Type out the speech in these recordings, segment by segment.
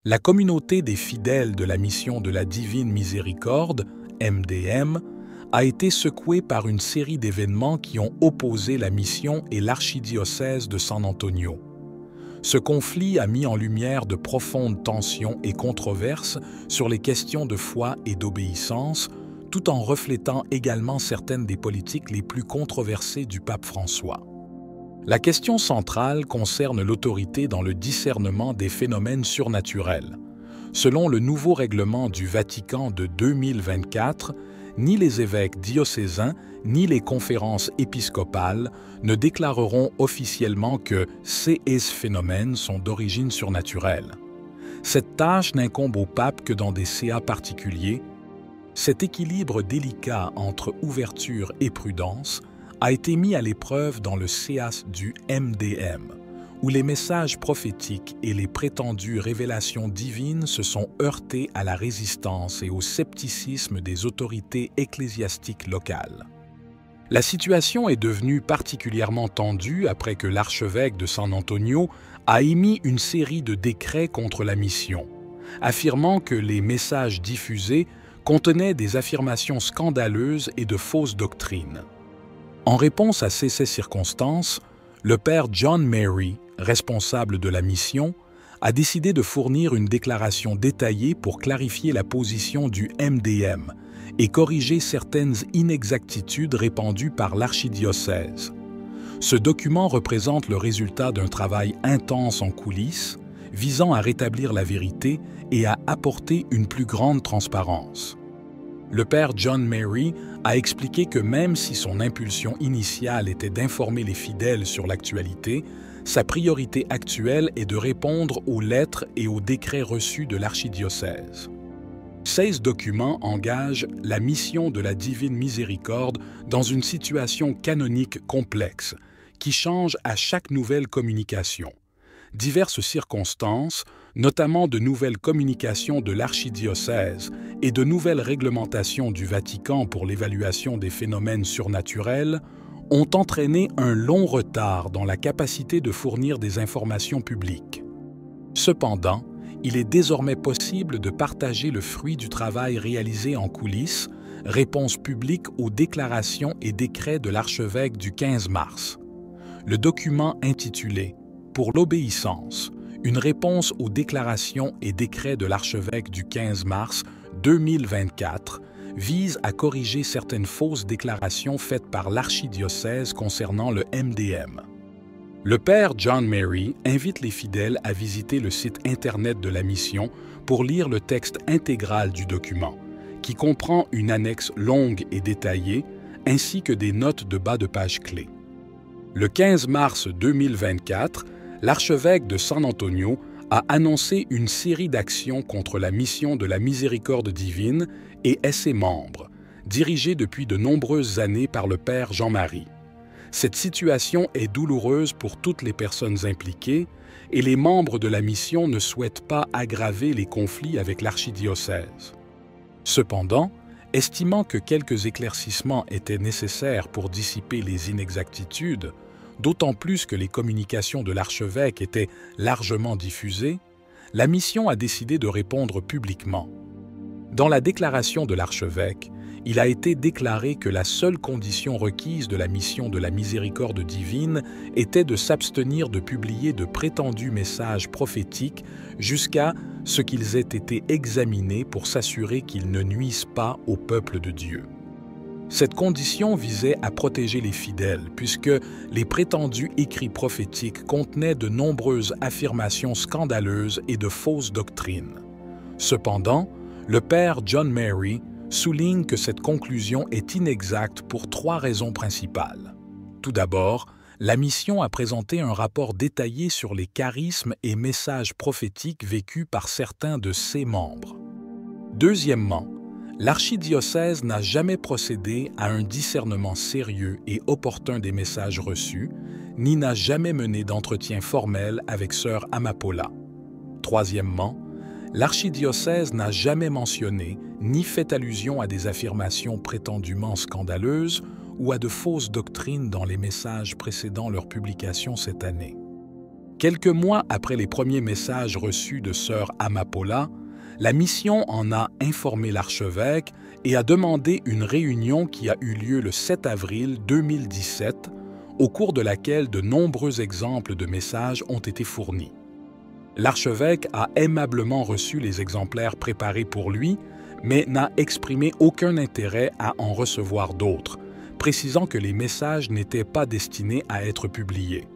La communauté des fidèles de la mission de la Divine Miséricorde, MDM, a été secouée par une série d'événements qui ont opposé la mission et l'archidiocèse de San Antonio. Ce conflit a mis en lumière de profondes tensions et controverses sur les questions de foi et d'obéissance, tout en reflétant également certaines des politiques les plus controversées du pape François. La question centrale concerne l'autorité dans le discernement des phénomènes surnaturels. Selon le nouveau règlement du Vatican de 2024, ni les évêques diocésains ni les conférences épiscopales ne déclareront officiellement que ces phénomènes sont d'origine surnaturelle. Cette tâche n'incombe au pape que dans des CA particuliers. Cet équilibre délicat entre ouverture et prudence a été mis à l'épreuve dans le CEAS du MDM, où les messages prophétiques et les prétendues révélations divines se sont heurtés à la résistance et au scepticisme des autorités ecclésiastiques locales. La situation est devenue particulièrement tendue après que l'archevêque de San Antonio a émis une série de décrets contre la mission, affirmant que les messages diffusés contenaient des affirmations scandaleuses et de fausses doctrines. En réponse à ces circonstances, le père John Mary, responsable de la mission, a décidé de fournir une déclaration détaillée pour clarifier la position du MDM et corriger certaines inexactitudes répandues par l'archidiocèse. Ce document représente le résultat d'un travail intense en coulisses, visant à rétablir la vérité et à apporter une plus grande transparence. Le père John Mary a expliqué que même si son impulsion initiale était d'informer les fidèles sur l'actualité, sa priorité actuelle est de répondre aux lettres et aux décrets reçus de l'archidiocèse. Ces documents engagent la mission de la Divine Miséricorde dans une situation canonique complexe, qui change à chaque nouvelle communication. Diverses circonstances, notamment de nouvelles communications de l'archidiocèse et de nouvelles réglementations du Vatican pour l'évaluation des phénomènes surnaturels, ont entraîné un long retard dans la capacité de fournir des informations publiques. Cependant, il est désormais possible de partager le fruit du travail réalisé en coulisses, réponse publique aux déclarations et décrets de l'archevêque du 15 mars. Le document intitulé « Pour l'obéissance », une réponse aux déclarations et décrets de l'archevêque du 15 mars 2024 vise à corriger certaines fausses déclarations faites par l'archidiocèse concernant le MDM. Le père John Mary invite les fidèles à visiter le site Internet de la mission pour lire le texte intégral du document, qui comprend une annexe longue et détaillée, ainsi que des notes de bas de page clés. Le 15 mars 2024, l'archevêque de San Antonio a annoncé une série d'actions contre la mission de la miséricorde divine et ses membres, dirigée depuis de nombreuses années par le père Jean-Marie. Cette situation est douloureuse pour toutes les personnes impliquées et les membres de la mission ne souhaitent pas aggraver les conflits avec l'archidiocèse. Cependant, estimant que quelques éclaircissements étaient nécessaires pour dissiper les inexactitudes, d'autant plus que les communications de l'archevêque étaient largement diffusées, la mission a décidé de répondre publiquement. Dans la déclaration de l'archevêque, il a été déclaré que la seule condition requise de la mission de la miséricorde divine était de s'abstenir de publier de prétendus messages prophétiques jusqu'à ce qu'ils aient été examinés pour s'assurer qu'ils ne nuisent pas au peuple de Dieu. Cette condition visait à protéger les fidèles, puisque les prétendus écrits prophétiques contenaient de nombreuses affirmations scandaleuses et de fausses doctrines. Cependant, le père John Mary souligne que cette conclusion est inexacte pour 3 raisons principales. Tout d'abord, la mission a présenté un rapport détaillé sur les charismes et messages prophétiques vécus par certains de ses membres. Deuxièmement, l'archidiocèse n'a jamais procédé à un discernement sérieux et opportun des messages reçus, ni n'a jamais mené d'entretien formel avec sœur Amapola. Troisièmement, l'archidiocèse n'a jamais mentionné ni fait allusion à des affirmations prétendument scandaleuses ou à de fausses doctrines dans les messages précédant leur publication cette année. Quelques mois après les premiers messages reçus de sœur Amapola, la mission en a informé l'archevêque et a demandé une réunion qui a eu lieu le 7 avril 2017, au cours de laquelle de nombreux exemples de messages ont été fournis. L'archevêque a aimablement reçu les exemplaires préparés pour lui, mais n'a exprimé aucun intérêt à en recevoir d'autres, précisant que les messages n'étaient pas destinés à être publiés.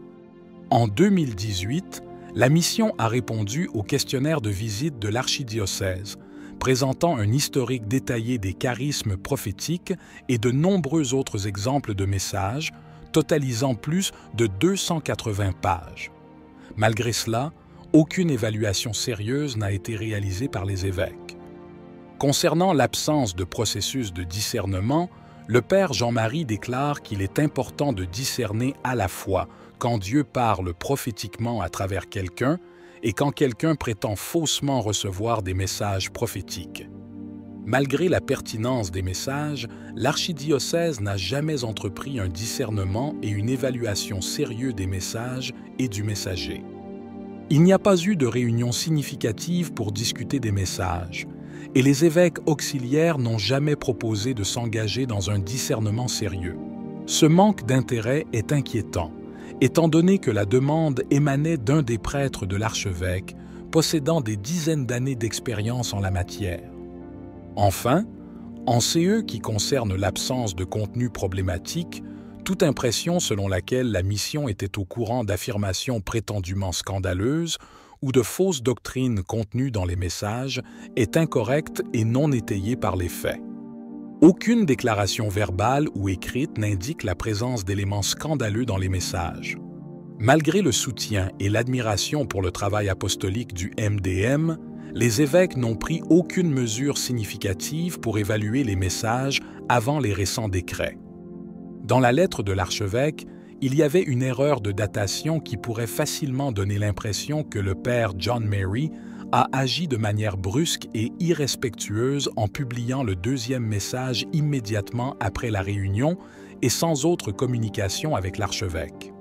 En 2018, la mission a répondu au questionnaire de visite de l'archidiocèse, présentant un historique détaillé des charismes prophétiques et de nombreux autres exemples de messages, totalisant plus de 280 pages. Malgré cela, aucune évaluation sérieuse n'a été réalisée par les évêques. Concernant l'absence de processus de discernement, le père Jean-Marie déclare qu'il est important de discerner à la fois quand Dieu parle prophétiquement à travers quelqu'un et quand quelqu'un prétend faussement recevoir des messages prophétiques. Malgré la pertinence des messages, l'archidiocèse n'a jamais entrepris un discernement et une évaluation sérieux des messages et du messager. Il n'y a pas eu de réunion significative pour discuter des messages, et les évêques auxiliaires n'ont jamais proposé de s'engager dans un discernement sérieux. Ce manque d'intérêt est inquiétant, étant donné que la demande émanait d'un des prêtres de l'archevêque, possédant des dizaines d'années d'expérience en la matière. Enfin, en CE qui concerne l'absence de contenu problématique, toute impression selon laquelle la mission était au courant d'affirmations prétendument scandaleuses ou de fausses doctrines contenues dans les messages est incorrecte et non étayée par les faits. Aucune déclaration verbale ou écrite n'indique la présence d'éléments scandaleux dans les messages. Malgré le soutien et l'admiration pour le travail apostolique du MDM, les évêques n'ont pris aucune mesure significative pour évaluer les messages avant les récents décrets. Dans la lettre de l'archevêque, il y avait une erreur de datation qui pourrait facilement donner l'impression que le père John Mary a agi de manière brusque et irrespectueuse en publiant le deuxième message immédiatement après la réunion et sans autre communication avec l'archevêque.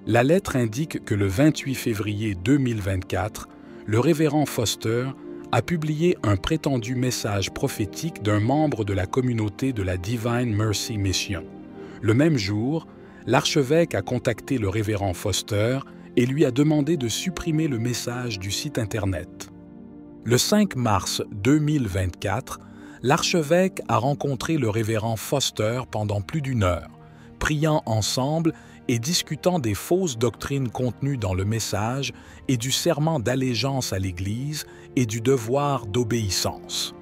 La lettre indique que le 28 février 2024, le révérend Foster a publié un prétendu message prophétique d'un membre de la communauté de la Divine Mercy Mission. Le même jour, l'archevêque a contacté le révérend Foster et lui a demandé de supprimer le message du site Internet. Le 5 mars 2024, l'archevêque a rencontré le révérend Foster pendant plus d'1 heure, priant ensemble et discutant des fausses doctrines contenues dans le message et du serment d'allégeance à l'Église et du devoir d'obéissance.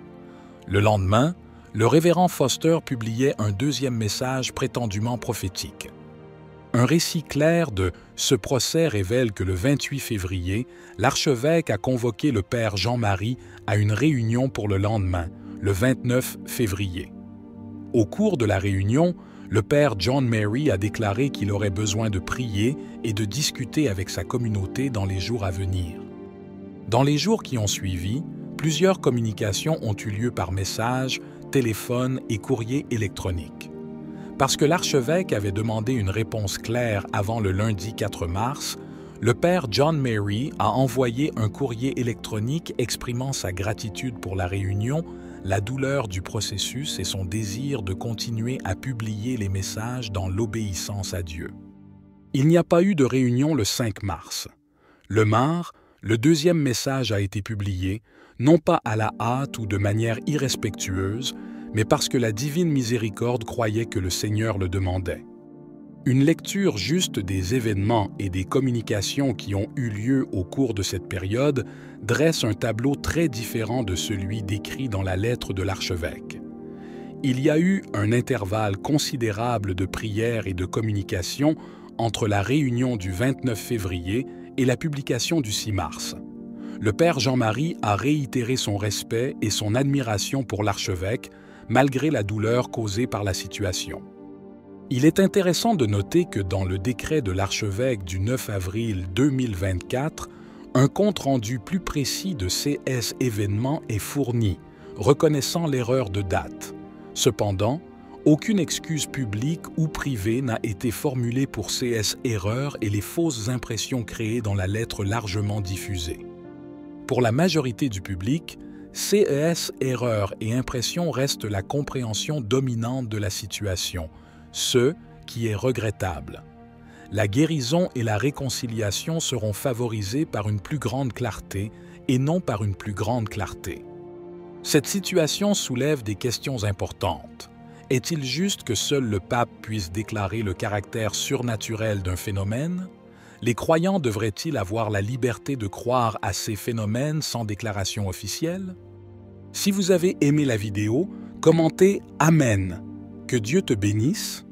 Le lendemain, le révérend Foster publiait un deuxième message prétendument prophétique. Un récit clair de ce procès révèle que le 28 février, l'archevêque a convoqué le père Jean-Marie à une réunion pour le lendemain, le 29 février. Au cours de la réunion, le père John Mary a déclaré qu'il aurait besoin de prier et de discuter avec sa communauté dans les jours à venir. Dans les jours qui ont suivi, plusieurs communications ont eu lieu par message, téléphone et courrier électronique. Parce que l'archevêque avait demandé une réponse claire avant le lundi 4 mars, le père John Mary a envoyé un courrier électronique exprimant sa gratitude pour la réunion, la douleur du processus et son désir de continuer à publier les messages dans l'obéissance à Dieu. Il n'y a pas eu de réunion le 5 mars. Le mardi, le deuxième message a été publié, non pas à la hâte ou de manière irrespectueuse, mais parce que la divine miséricorde croyait que le Seigneur le demandait. Une lecture juste des événements et des communications qui ont eu lieu au cours de cette période dresse un tableau très différent de celui décrit dans la lettre de l'archevêque. Il y a eu un intervalle considérable de prières et de communications entre la réunion du 29 février et la publication du 6 mars. Le père Jean-Marie a réitéré son respect et son admiration pour l'archevêque, malgré la douleur causée par la situation. Il est intéressant de noter que dans le décret de l'archevêque du 9 avril 2024, un compte-rendu plus précis de CS événements est fourni, reconnaissant l'erreur de date. Cependant, Aucune excuse publique ou privée n'a été formulée pour ces erreurs et les fausses impressions créées dans la lettre largement diffusée. Pour la majorité du public, ces erreurs et impressions restent la compréhension dominante de la situation, ce qui est regrettable. La guérison et la réconciliation seront favorisées par une plus grande clarté et non par une plus grande clarté. Cette situation soulève des questions importantes. Est-il juste que seul le pape puisse déclarer le caractère surnaturel d'un phénomène? Les croyants devraient-ils avoir la liberté de croire à ces phénomènes sans déclaration officielle? Si vous avez aimé la vidéo, commentez « Amen ». Que Dieu te bénisse